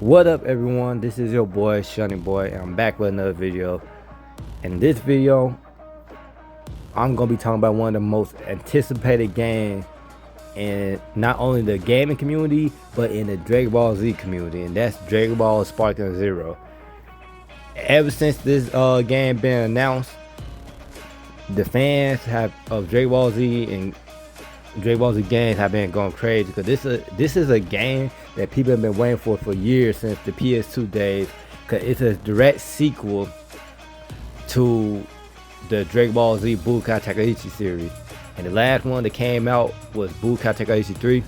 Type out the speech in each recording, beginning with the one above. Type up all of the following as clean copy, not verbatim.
What up everyone, this is your boy Sean-E-Boi and I'm back with another video. In this video I'm gonna be talking about one of the most anticipated games in not only the gaming community but in the Dragon Ball Z community, and that's Dragon Ball Sparking Zero. Ever since this game been announced, the fans of Dragon Ball Z and Dragon Ball Z games have been going crazy because this is a game that people have been waiting for years, since the PS2 days, because it's a direct sequel to the Dragon Ball Z Budokai Tenkaichi series. And the last one that came out was Budokai Tenkaichi 3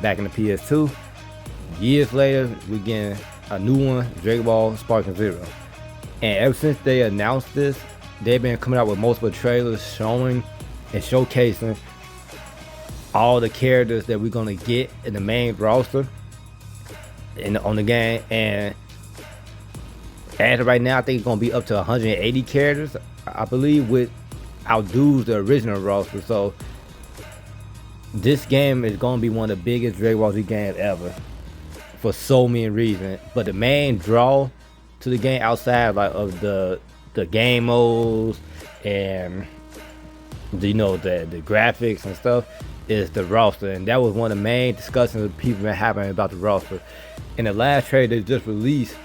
back in the PS2. Years later, we getting a new one, Dragon Ball Sparking Zero. And ever since they announced this, they've been coming out with multiple trailers showing and showcasing all the characters that we're gonna get in the main roster on the game. And as of right now, I think it's gonna be up to 180 characters, I believe, with outdoes the original roster. So this game is gonna be one of the biggest Dragon Ball Z games ever for so many reasons. But the main draw to the game, outside like of the game modes and the graphics and stuff, is the roster. And that was one of the main discussions people been having about the roster. In the last trailer they just released,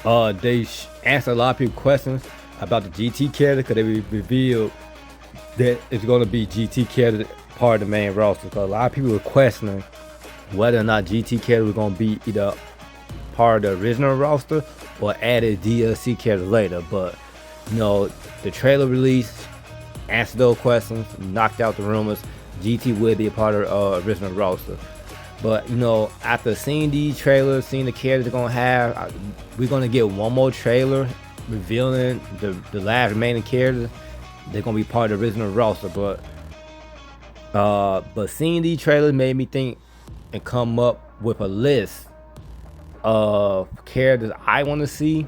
they answered a lot of people's questions about the GT character, because they revealed that it's going to be GT character part of the main roster. Because a lot of people were questioning whether or not GT character was going to be either part of the original roster or added DLC character later. But the trailer release answered those questions, knocked out the rumors. GT will be a part of original roster. But after seeing these trailers, seeing the characters they're gonna have, we're gonna get one more trailer revealing the last remaining characters. They're gonna be part of the original roster. But seeing these trailers made me think and come up with a list of characters I want to see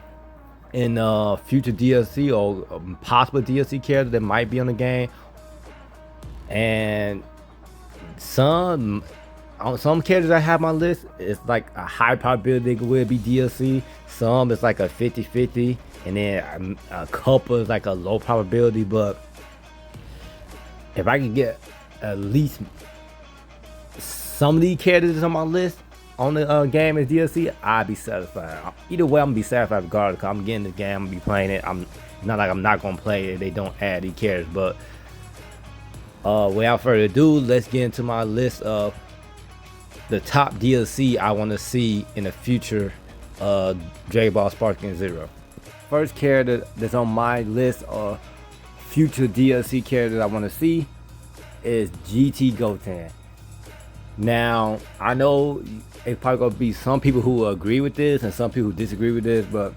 in future DLC or possible DLC characters that might be on the game. And some characters I have on my list, it's like a high probability they will be DLC. Some it's like a 50-50, and then a couple is like a low probability. But if I can get at least some of these characters on my list on the game as DLC, I'd be satisfied. Either way, I'm gonna be satisfied regardless, because I'm getting the game, I'm gonna be playing it. I'm not like I'm not gonna play it if they don't add these characters. But without further ado, let's get into my list of the top DLC I want to see in the future Dragon Ball Sparking Zero. First character that's on my list of future DLC characters I want to see is GT Goten. Now, I know it's probably going to be some people who agree with this and some people who disagree with this, but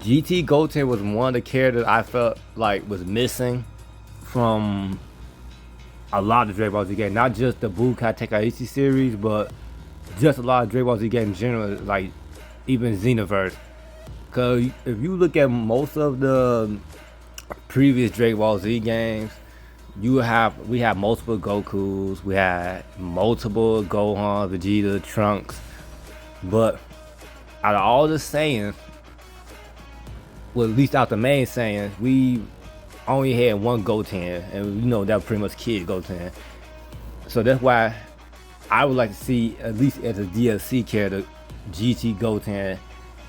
GT Goten was one of the characters I felt like was missing from a lot of Dragon Ball Z games, not just the Budokai Tenkaichi series, but just a lot of Dragon Ball Z games in general, like even Xenoverse. Because if you look at most of the previous Dragon Ball Z games, we have multiple Gokus, we had multiple Gohan, Vegeta, Trunks, but out of all the Saiyans, well, at least out the main Saiyans, we only had one Goten, and that was pretty much Kid Goten. So that's why I would like to see, at least as a DLC character, GT Goten.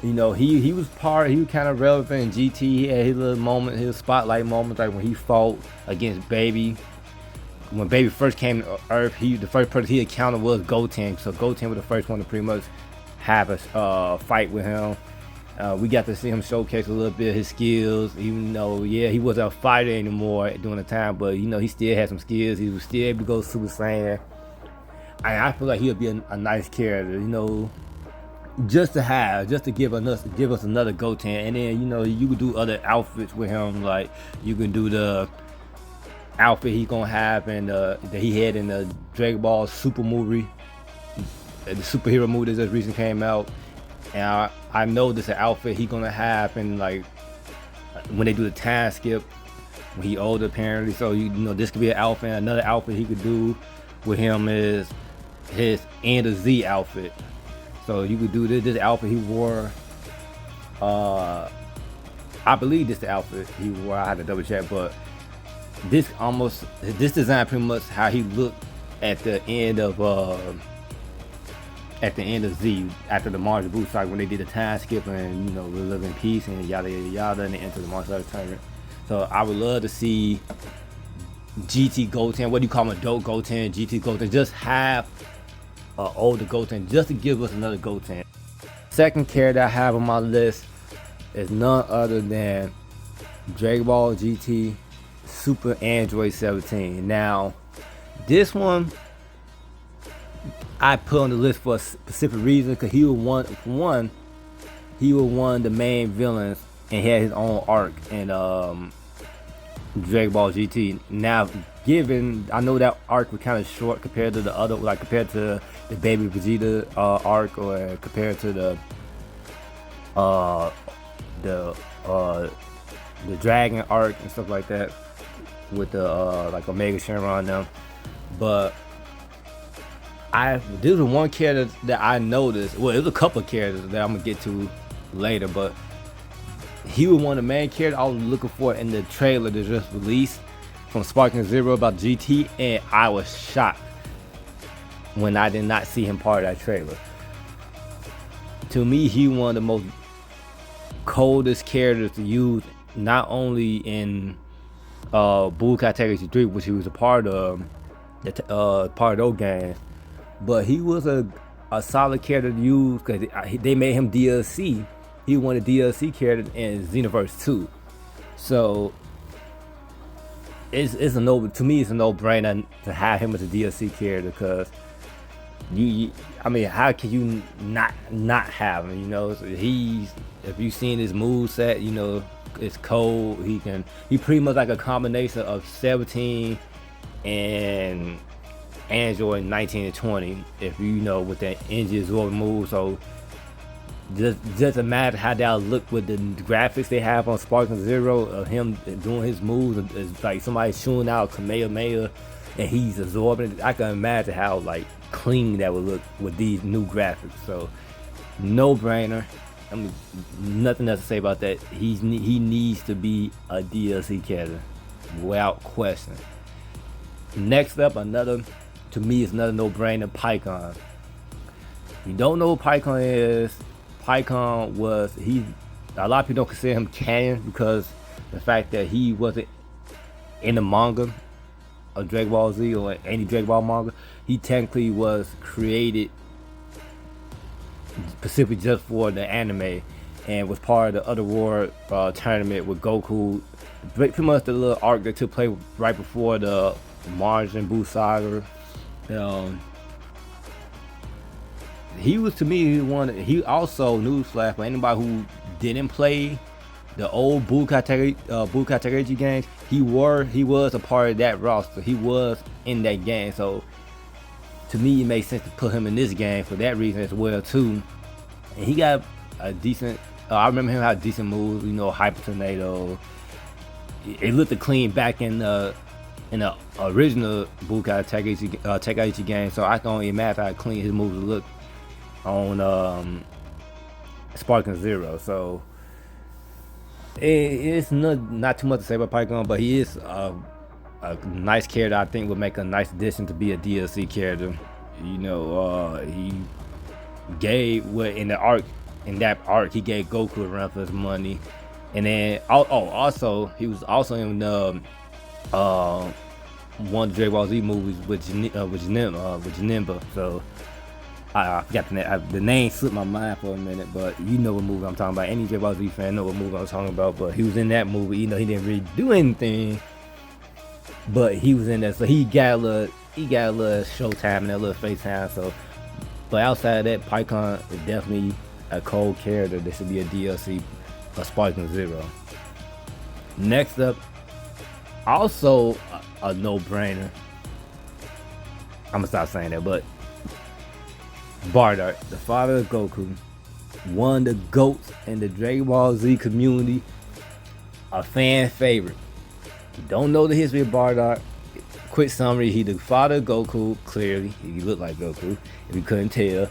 He was kind of relevant in GT. He had his little moment, his spotlight moments, like when he fought against Baby. When Baby first came to Earth, the first person he encountered was Goten. So Goten was the first one to pretty much have a fight with him. We got to see him showcase a little bit of his skills, even though, he wasn't a fighter anymore during the time, but he still had some skills. He was still able to go Super Saiyan. I feel like he would be a nice character, just to give us another Goten. And then you could do other outfits with him, like you can do the outfit he's gonna have and that he had in the Dragon Ball Super movie, the superhero movie that just recently came out. And I know this is an outfit he's gonna have, and like when they do the time skip when he older apparently. So this could be an outfit. Another outfit he could do with him is his End of Z outfit. So you could do this outfit he wore. I believe this the outfit he wore. I had to double check, but this design pretty much how he looked at the end of Z, after the March of Boots, like when they did the time skip and we live in peace and yada yada yada, and they enter the martial arts tournament. So I would love to see GT Goten, what do you call him, adult Goten, GT Goten, just have an older Goten, just to give us another Goten. Second character I have on my list is none other than Dragon Ball GT Super Android 17. Now, this one I put on the list for a specific reason, because he was one of the main villains and had his own arc in Dragon Ball GT. Now, given I know that arc was kind of short compared to the other, like compared to the Baby Vegeta arc, or compared to the Dragon arc and stuff like that, with the like Omega Shenron and them. But this was one character that I noticed. Well, it was a couple of characters that I'm gonna get to later, but he was one of the main characters I was looking for in the trailer that just released from Sparking Zero about GT, and I was shocked when I did not see him part of that trailer. To me, he one of the most coldest characters to use, not only in Budokai Tenkaichi 3, which he was a part of, part of those games, but he was a solid character to use because they made him DLC. He was one of the DLC characters in Xenoverse 2. So it's a to me it's a no-brainer to have him as a DLC character, because I mean, how can you not have him? If you've seen his move set, it's cold. He pretty much like a combination of 17 and Android 19 and 20, if with that engine absorb move. So just imagine how that'll look with the graphics they have on Sparking Zero of him doing his moves. It's like somebody shooting out Kamehameha and he's absorbing it. I can imagine how like clean that would look with these new graphics. So no brainer. I mean, nothing else to say about that. He needs to be a DLC character without question. Next up, to me, it's another no-brainer, Pycon. You don't know what Pycon is. Pycon was, a lot of people don't consider him canon because the fact that he wasn't in the manga of Dragon Ball Z or any Dragon Ball manga. He technically was created specifically just for the anime and was part of the Otherworld tournament with Goku. Pretty much the little arc that took place right before the Majin Buu saga. He was, to me, he also, newsflash for anybody who didn't play the old Budokai Tenkaichi games, he was a part of that roster. He was in that game, so to me it makes sense to put him in this game for that reason as well too. And he got a decent, I remember him had decent moves, Hyper Tornado. It looked clean back in the original Budokai Tenkaichi game, so I can only imagine how clean his moves would look on Sparking Zero. So it's not too much to say about Pycon, but he is a nice character. I think would make a nice addition to be a DLC character. He gave in that arc he gave Goku a run for his money, and then also he was also in one of the Dragon Ball Z movies with Janemba. So I forgot the name slipped my mind for a minute, but you know what movie I'm talking about. Any Dragon Ball Z fan know what movie I'm talking about. But he was in that movie. He didn't really do anything, but he was in there, so he got a little showtime and a little face time. So, but outside of that, Pycon is definitely a cold character. This should be a DLC of Sparking Zero. Next up, also a no-brainer. I'm gonna stop saying that, but Bardock, the father of Goku, one of the GOATs in the Dragon Ball Z community, a fan favorite. You don't know the history of Bardock. Quick summary: he the father of Goku. Clearly, he looked like Goku. If you couldn't tell,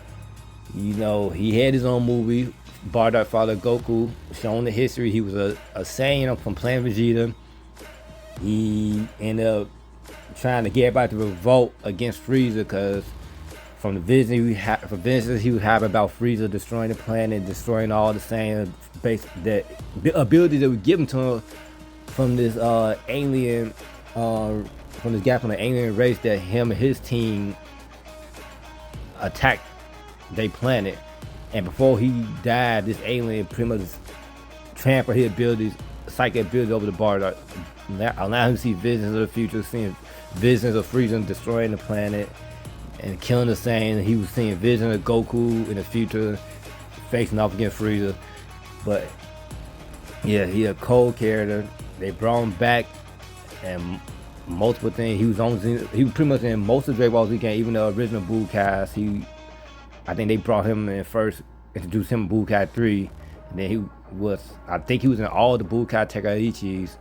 He had his own movie, Bardock Father Goku, showing the history. He was a Saiyan from Planet Vegeta. He ended up trying to get everybody to revolt against Frieza because from the vision he would have about Frieza destroying the planet, destroying all the Saiyan base, that ability that was given to him from this alien, from this guy from the alien race, that him and his team attacked their planet. And before he died, this alien pretty much trampled his abilities, psychic abilities over the Bardock, allowing him to see visions of the future, seeing visions of Frieza destroying the planet and killing the Saiyan. He was seeing visions of Goku in the future facing off against Frieza. But yeah, he a cold character. They brought him back and multiple things. He was pretty much in most of Dragon Ball Z game, even the original Bullcast. I think they brought him in first, introduced him in Bullcat 3, and then I think he was in all the Bullcat Tekaichis,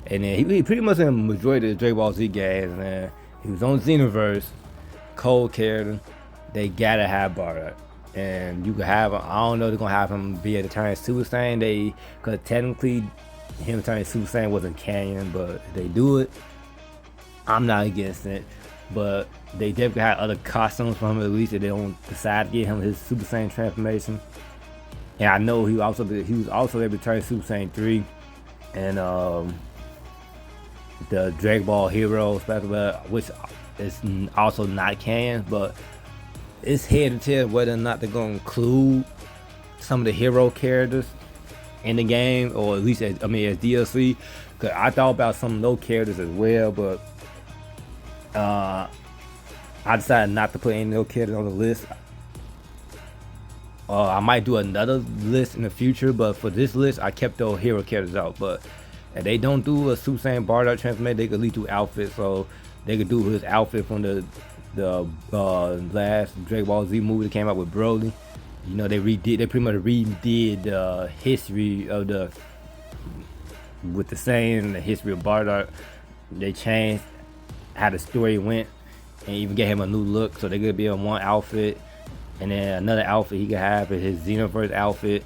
and then he pretty much in the majority of the Dragon Ball Z games, man. He was on Xenoverse, cold character. They gotta have Bardock, and you can have him. I don't know if they're gonna have him be able to turn Super Saiyan, because technically him turning Super Saiyan wasn't canon, but if they do it, I'm not against it. But they definitely had other costumes for him, at least if they don't decide to get him his Super Saiyan transformation. And I know he was also able to turn Super Saiyan 3 and the Dragon Ball Hero special, which is also not canon, but it's hard to tell whether or not they're gonna include some of the hero characters in the game, or at least as DLC. Cause I thought about some of those characters as well, but I decided not to put any of those characters on the list. I might do another list in the future, but for this list, I kept those hero characters out. But if they don't do a Super Saiyan Bardock transformation, they could at least do outfits. So they could do his outfit from the last Dragon Ball Z movie that came out with Broly. They pretty much redid the history of with the Saiyan, the history of Bardock. They changed how the story went and even gave him a new look, so they could be in one outfit, and then another outfit he could have is his Xenoverse outfit,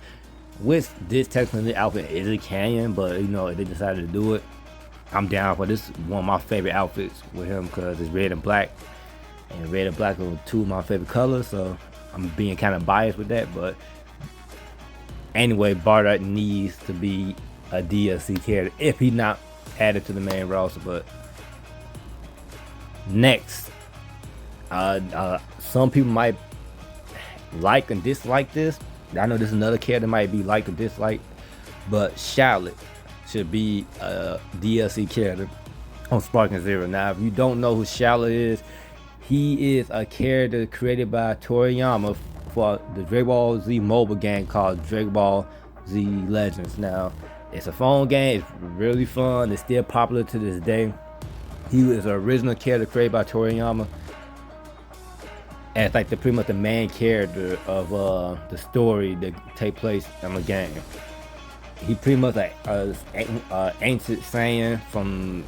which this technically outfit isn't canon, but if they decided to do it, I'm down for this. One of my favorite outfits with him because it's red and black, and red and black are two of my favorite colors, so I'm being kind of biased with that. But anyway, Bardock needs to be a DLC character if he's not added to the main roster. But next, some people might like and dislike this. I know this is another character that might be liked or disliked, but Charlotte should be a DLC character on Sparking Zero. Now, if you don't know who Charlotte is, he is a character created by Toriyama for the Dragon Ball Z mobile game called Dragon Ball Z Legends. Now, it's a phone game. It's really fun. It's still popular to this day. He was an original character created by Toriyama as like pretty much the main character of the story that take place in the game. He pretty much like ancient Saiyan from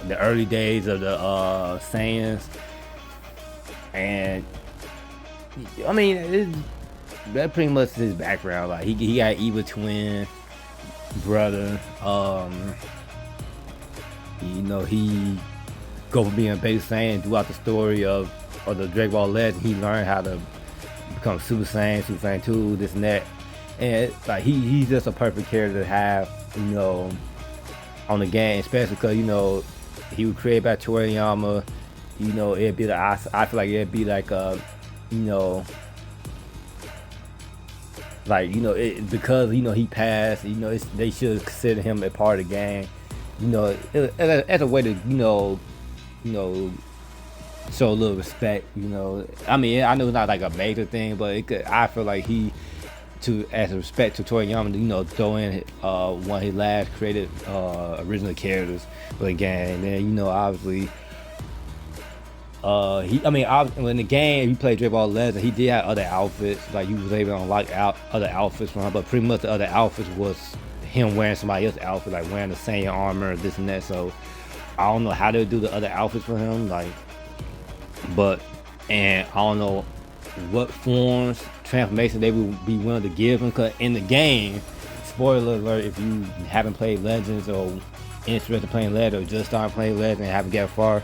the early days of the Saiyans, and that pretty much his background. Like he got evil twin brother. He go from being a base Saiyan throughout the story of the Dragon Ball Legend. He learned how to become Super Saiyan 2, this and that. And like he's just a perfect character to have, on the game, especially because he was created by Toriyama. It'd be I feel like it'd be like because he passed. They should consider him a part of the game. As a way to show a little respect. I know it's not like a major thing, but I feel like as a respect to Toriyama, throw in one of his last created original characters for the game. And then obviously in the game, if you play Dragon Ball Legend, he did have other outfits. Like you was able to unlock other outfits from him, but pretty much the other outfits was him wearing somebody else's outfit, like wearing the same armor, this and that. So I don't know how they'll do the other outfits for him, and I don't know what forms transformation they would be willing to give him. Cause in the game, spoiler alert, if you haven't played Legends or interested in playing Legends or just started playing Legends and haven't got far,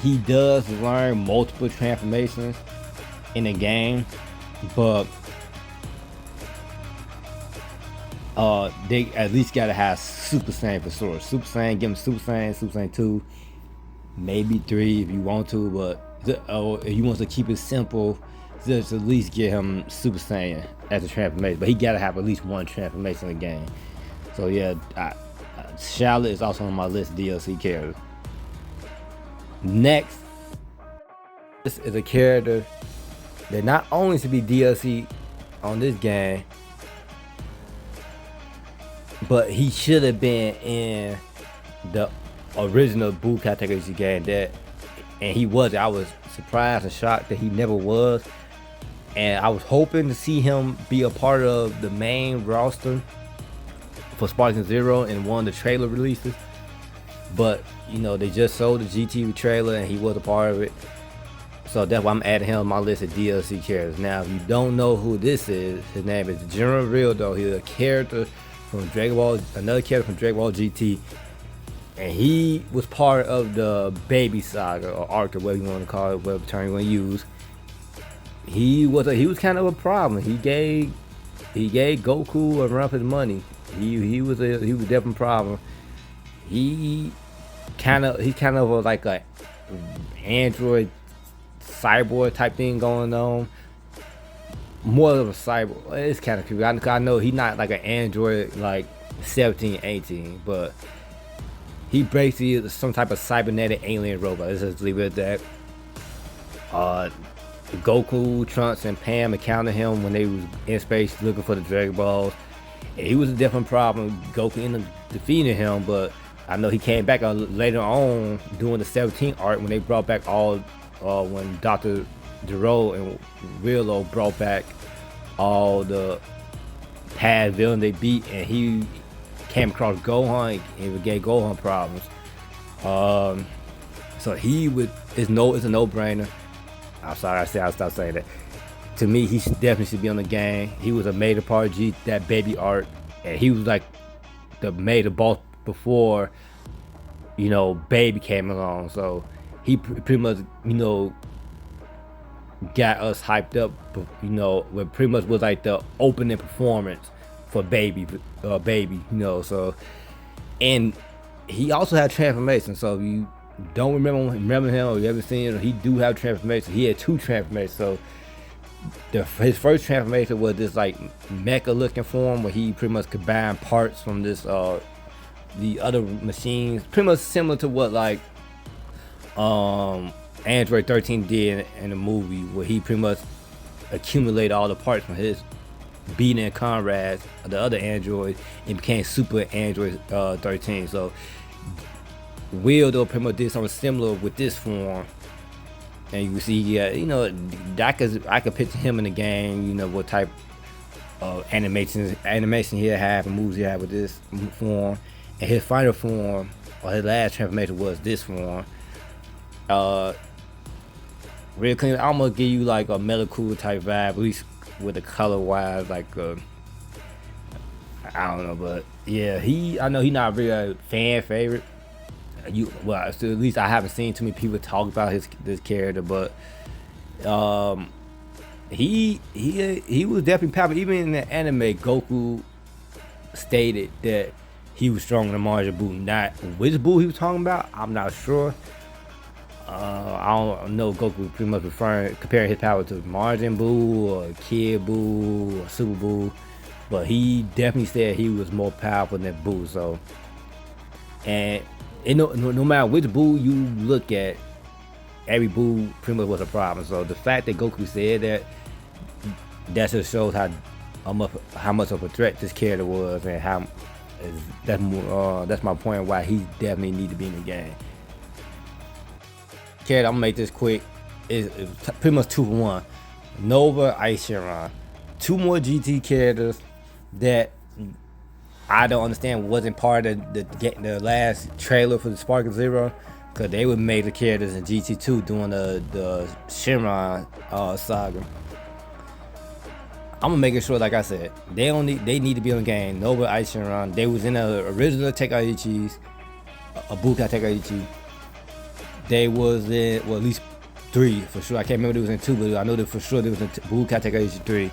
he does learn multiple transformations in the game, but they at least gotta have Super Saiyan for sure. Super Saiyan, give him Super Saiyan 2, maybe 3 if you want to, but if you want to keep it simple, just at least get him Super Saiyan as a transformation. But he gotta have at least one transformation in the game. So yeah, Charlotte is also on my list of DLC characters. Next, this is a character that not only should be DLC on this game, but he should have been in the original Boo category game, and he wasn't. I was surprised and shocked that he never was, and I was hoping to see him be a part of the main roster for Sparking Zero in one of the trailer releases, but you know, they just sold the GT trailer and he was a part of it, so that's why I'm adding him on my list of DLC characters. Now, if you don't know who this is, his name is General Real. He's a character from Dragon Ball, another character from Dragon Ball GT, and he was part of the Baby Saga or arc, or whatever you want to call it, whatever term you want to use. He was kind of a problem. He gave Goku a run for his money. He was definitely a problem. He's kind of like a android cyborg type thing going on. More of a cyborg. It's kind of creepy. I know he's not like an android like 17, 18, but he basically is some type of cybernetic alien robot. Let's just leave it at that. Goku, Trunks, and Pam encountered him when they was in space looking for the Dragon Balls. And he was a different problem. Goku ended up defeating him, but I know he came back later on doing the 17 arc when they brought back all, when Dr. Gero and Willow brought back all the past villains they beat, and he came across Gohan and it gave Gohan problems. So it's a no-brainer. I'm sorry, I'll stop saying that. To me, he definitely should be on the game. He was a major part of that Baby arc, and he was like the major boss before, you know, Baby came along. So he pretty much, you know, got us hyped up, you know, when pretty much was like the opening performance for Baby, you know. So, and he also had transformation. So if you don't remember him or you ever seen him, he do have transformation. He had 2 transformations. So his first transformation was this like mecha looking form where he pretty much combined parts from this the other machines, pretty much similar to what like Android 13 did in the movie, where he pretty much accumulated all the parts from his beating and comrades, the other androids, and became Super Android 13. So Will though pretty much did something similar with this form, and you can see, yeah, you know, I could picture him in the game. You know what type of animation he'll have and moves he'll have with this form, and his final form or his last transformation was this form. Real clean. I'm gonna give you like a Metal Cool type vibe, at least with the color wise. Like I don't know, but yeah, I know he's not really a fan favorite. So at least I haven't seen too many people talk about this character, but he was definitely popular. Even in the anime, Goku stated that he was stronger than Majin Buu. Not which Buu he was talking about, I'm not sure. I don't know. Goku pretty much comparing his power to Majin Buu or Kid Buu or Super Buu, but he definitely said he was more powerful than Buu. So, and no matter which Buu you look at, every Buu pretty much was a problem. So the fact that Goku said that just shows how much of a threat this character was, and that's my point why he definitely need to be in the game. I'm gonna make this quick. It's pretty much 2 for 1. Nova, Ice Shenron. 2 more GT characters that I don't understand wasn't part of the last trailer for the Sparking Zero. cause they would make the characters in GT2 during the Shenron saga. I'm gonna make it sure, like I said, they need to be on the game. Nova Ice Shenron. They was in the original Tekkaichi's, Budokai Tekkaichi. They was in, well, at least 3 for sure. I can't remember if it was in 2, but I know that for sure they was in Budokai Tekkaichi 3.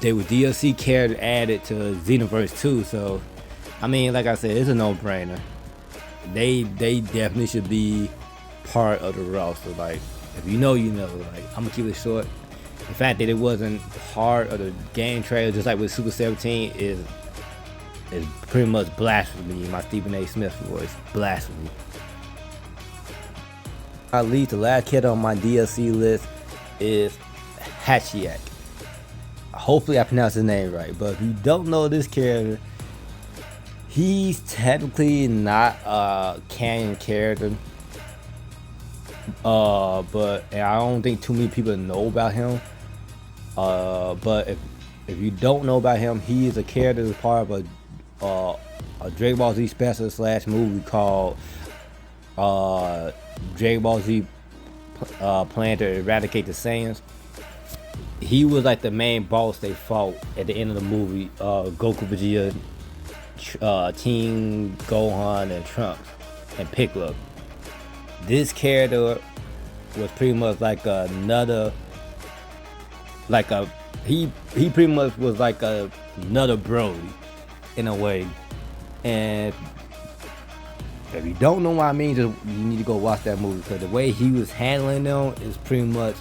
They were DLC character added to Xenoverse 2, so I mean, like I said, it's a no-brainer. They definitely should be part of the roster. Like, if you know, you know. Like, I'm gonna keep it short. The fact that it wasn't part of the game trailer, just like with Super 17, is pretty much blasphemy in my Stephen A. Smith voice. Blasphemy. I lead the last character on my DLC list is Hachiak. Hopefully I pronounced his name right, but if you don't know this character, he's technically not a canon character, but I don't think too many people know about him. But if you don't know about him, he is a character that's part of a Dragon Ball Z special / movie called Dragon Ball Z Plan to Eradicate the Saiyans. He was like the main boss they fought at the end of the movie. Goku, Vegeta, King Gohan, and Trunks, and Piccolo. This character was pretty much like another, like a he pretty much was like another Broly in a way. And if you don't know what I mean, just, you need to go watch that movie, because the way he was handling them is pretty much,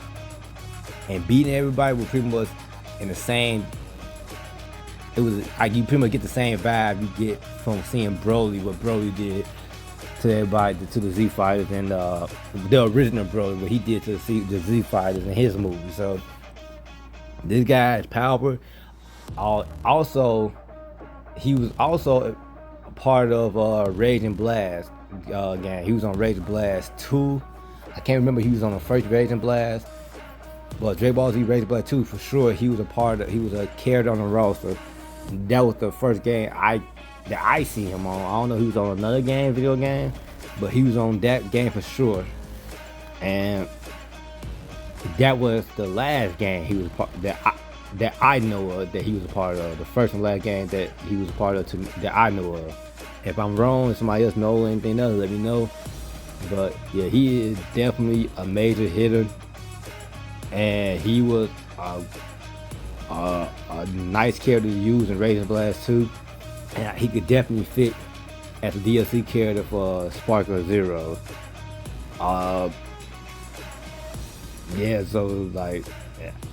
and beating everybody was pretty much in the same. It was like you pretty much get the same vibe you get from seeing Broly, what Broly did to everybody, to the Z Fighters, and the original Broly, what he did to the Z Fighters in his movie. So this guy is powerful. Also, he was also a part of Raging Blast game. He was on Raging Blast 2. I can't remember he was on the first Raging Blast, but Dragon Ball Z Raging Blast 2 for sure. He was a character on the roster. That was the first game that I see him on. I don't know if he was on another video game, but he was on that game for sure. And that was the last game he was part that I know of, that he was a part of. The first and last game that he was a part of that I know of. If I'm wrong, if somebody else knows anything else, let me know. But yeah, he is definitely a major hitter, and he was a nice character to use in Raging Blast 2. And he could definitely fit as a DLC character for Sparkle Zero. Yeah, so like,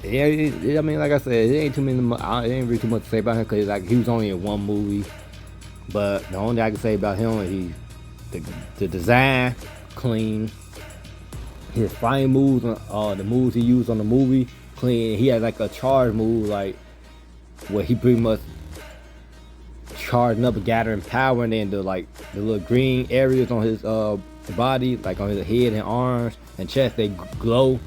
yeah, I mean, like I said, it ain't really too much to say about him, because like he was only in one movie. But the only thing I can say about him is the design clean, his fighting moves, the moves he used on the movie clean. He had like a charge move, like where he pretty much charging up and gathering power, and then the little green areas on his body, like on his head and arms and chest, they glow,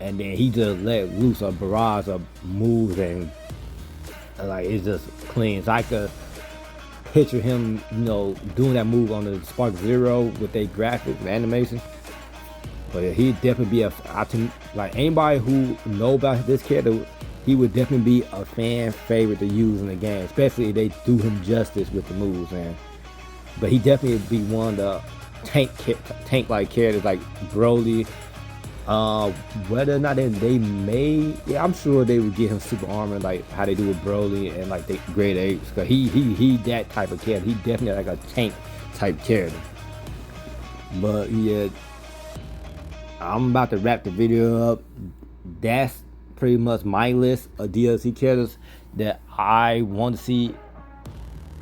and then he just let loose a barrage of moves, and like it's just clean. So I could picture him, doing that move on the Spark Zero with their graphics and animation. But he'd definitely be like anybody who know about this character, he would definitely be a fan favorite to use in the game, especially if they do him justice with the moves. But he definitely would be one of the tank-like characters like Broly. Whether or not they may, I'm sure they would get him super armor like how they do with Broly and like the Great Apes, because he that type of character. He definitely like a tank type character. But yeah, I'm about to wrap the video up. That's pretty much my list of DLC characters that I want to see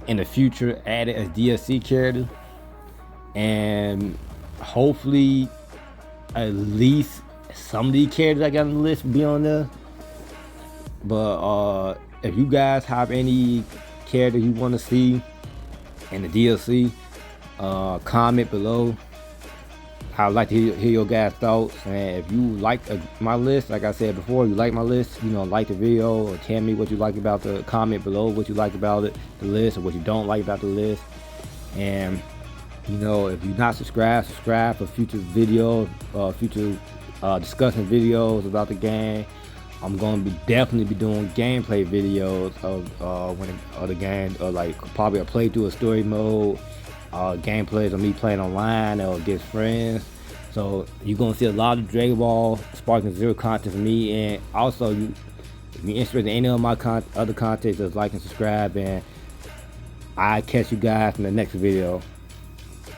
in the future added as DLC characters, and hopefully at least some of these characters I got on the list be on there. But if you guys have any character you want to see in the DLC, comment below. I'd like to hear your guys' thoughts. And if you like my list, like I said before, you like my list, like the video, or tell me what you like about the comment below, what you like about the list, or what you don't like about the list. And You know, if you're not subscribed, subscribe for future videos, future discussing videos about the game. I'm gonna be definitely be doing gameplay videos of the game, or like probably a playthrough, a story mode, gameplays of me playing online or against friends. So you're gonna see a lot of Dragon Ball Sparking Zero content from me, and also if you're interested in any of my other content, just like and subscribe, and I catch you guys in the next video.